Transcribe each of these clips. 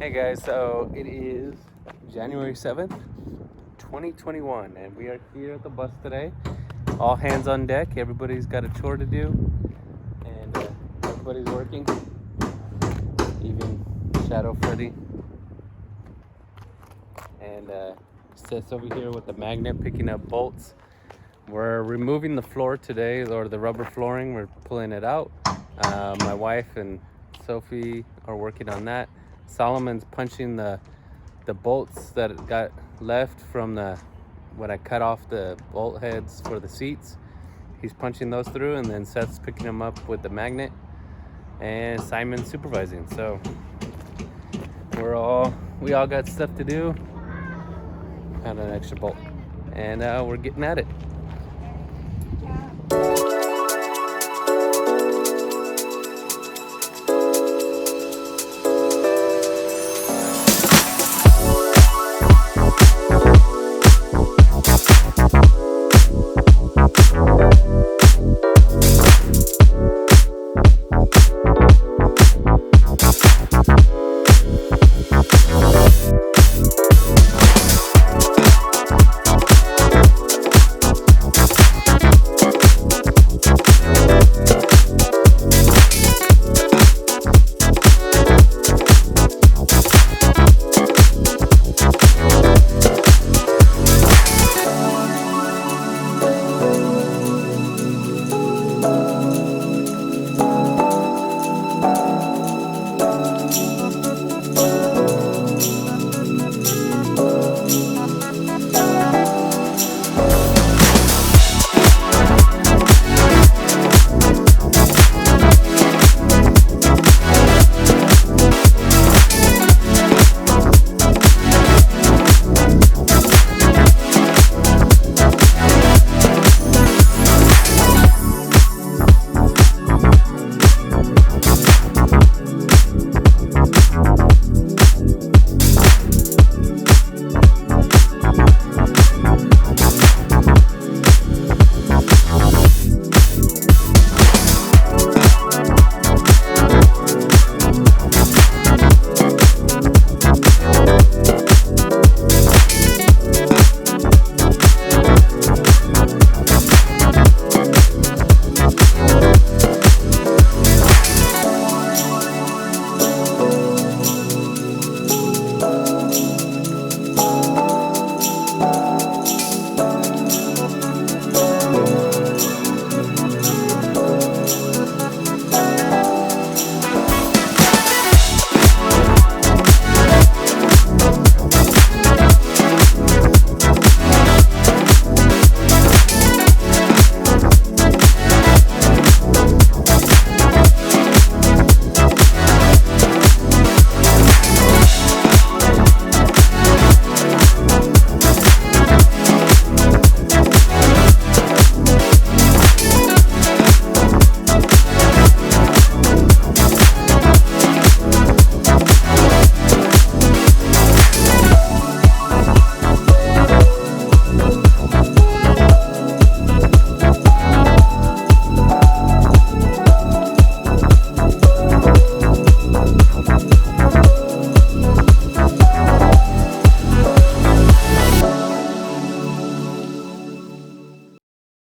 Hey guys, so it is January 7th, 2021, and we are here at the bus today. All hands on deck, everybody's got a chore to do, and everybody's working, even Shadow Freddy. And sits over here with the magnet picking up bolts. We're removing the floor today, or the rubber flooring, we're pulling it out. My wife and Sophie are working on that. Solomon's punching the bolts that got left from when I cut off the bolt heads for the seats. He's punching those through, and then Seth's picking them up with the magnet, and Simon's supervising. So we all got stuff to do. Found an extra bolt, and we're getting at it.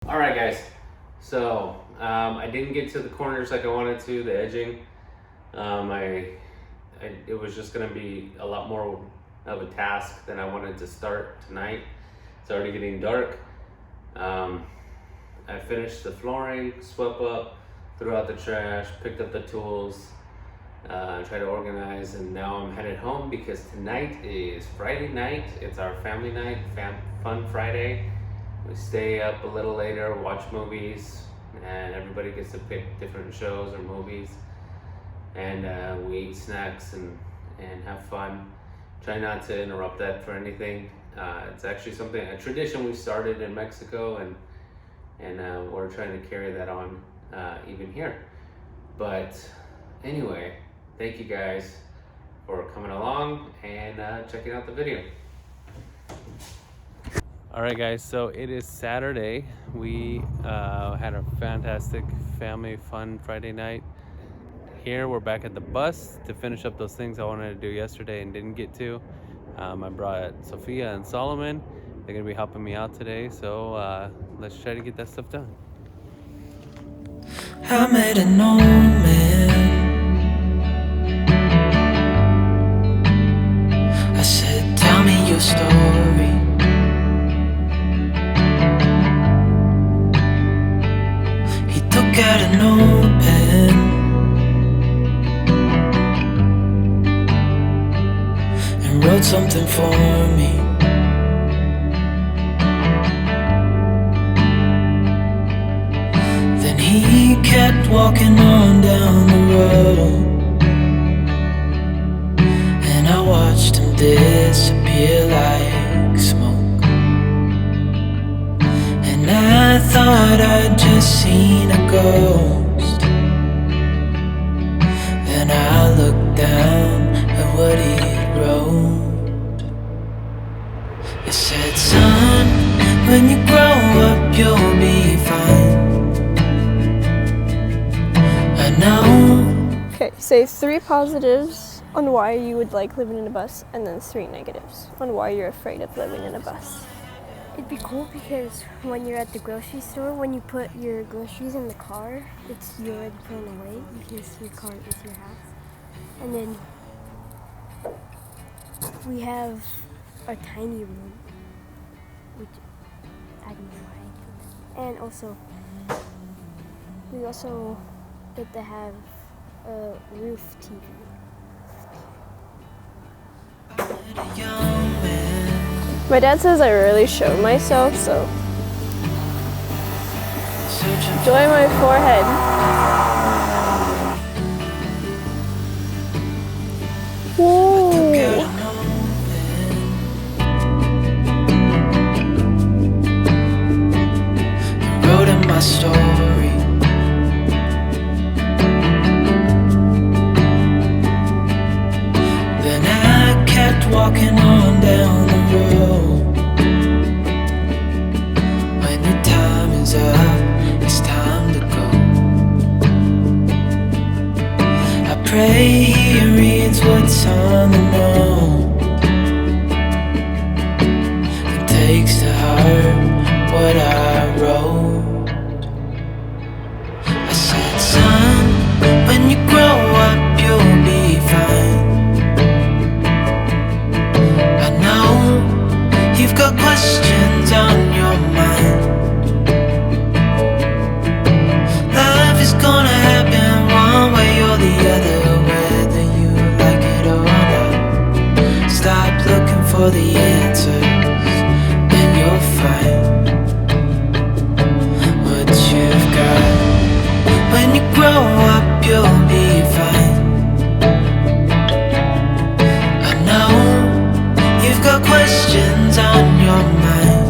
All right, guys. So I didn't get to the corners like I wanted to, the edging. It was just gonna be a lot more of a task than I wanted to start tonight. It's already getting dark. I finished the flooring, swept up, threw out the trash, picked up the tools, tried to organize, and now I'm headed home because tonight is Friday night. It's our family night, Fun Friday. We stay up a little later, watch movies, and everybody gets to pick different shows or movies. And we eat snacks and have fun. Try not to interrupt that for anything. It's actually a tradition we started in Mexico, and we're trying to carry that on even here. But anyway, thank you guys for coming along and checking out the video. All right, guys, so it is Saturday. We had a fantastic family fun Friday night here we're back at the bus to finish up those things I wanted to do yesterday and didn't get to. I brought Sophia and Solomon. They're gonna be helping me out today, so let's try to get that stuff done. I made an old man. I said, tell me your story. He took out an old pen and wrote something for me. Then he kept walking on down the road, and I watched him disappear like smoke. And I thought I'd just seen a ghost. Then I looked down at what he wrote. It said, son, when you grow up you'll be fine. I know. Okay, say 3 positives on why you would like living in a bus, and then 3 negatives on why you're afraid of living in a bus. It'd be cool because when you're at the grocery store, when you put your groceries in the car, you're already putting away because your car is your house. And then we have a tiny room, which I don't know why. And also, we also get to have a roof TV. My dad says I rarely show myself, so enjoy my forehead. Whoa. Wrote in my story. Then I kept walking on down the road. When your time is up, it's time to go. I pray he reads what's on the note and takes to heart what I wrote. I said, son, when you grow up you'll be fine. I know you've got questions on your mind. Life is gonna happen one way or the other, whether you like it or not. Stop looking for the answers and you'll find what you've got. When you grow up you'll be fine. I know you've got questions on your mind.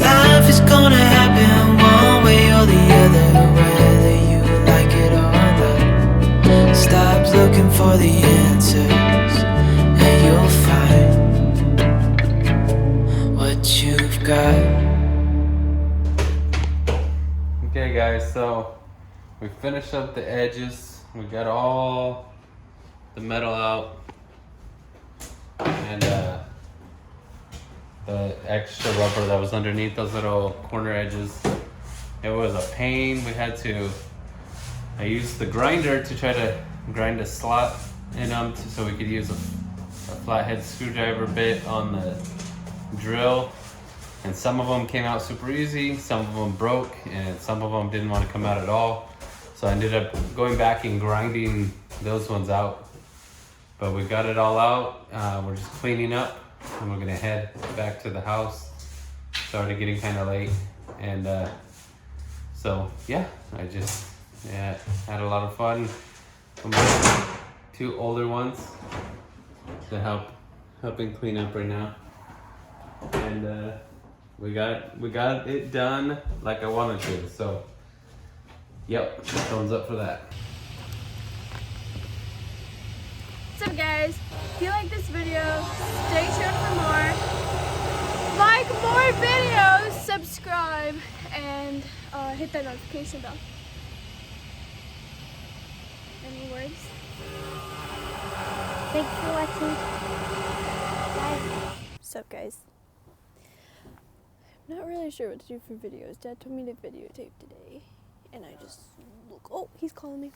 Life is gonna happen one way or the other, whether you like it or not. Stop looking for the answers and you'll find what you've got. Okay guys, so we finished up the edges. We got all the metal out and the extra rubber that was underneath those little corner edges. It was a pain. I used the grinder to try to grind a slot in them so we could use a flathead screwdriver bit on the drill. And some of them came out super easy, some of them broke, and some of them didn't want to come out at all. So I ended up going back and grinding those ones out. But we got it all out. We're just cleaning up, and we're gonna head back to the house. Started getting kind of late, and so yeah, I just had a lot of fun with my 2 older ones to helping clean up right now, and we got it done like I wanted to. So yep, thumbs up for that. What's up guys? If you like this video, stay tuned for more. Like more videos, subscribe, and hit that notification bell. Final words. Thanks for watching. Bye. What's up, guys? I'm not really sure what to do for videos. Dad told me to videotape today, and I just look. Oh, he's calling me.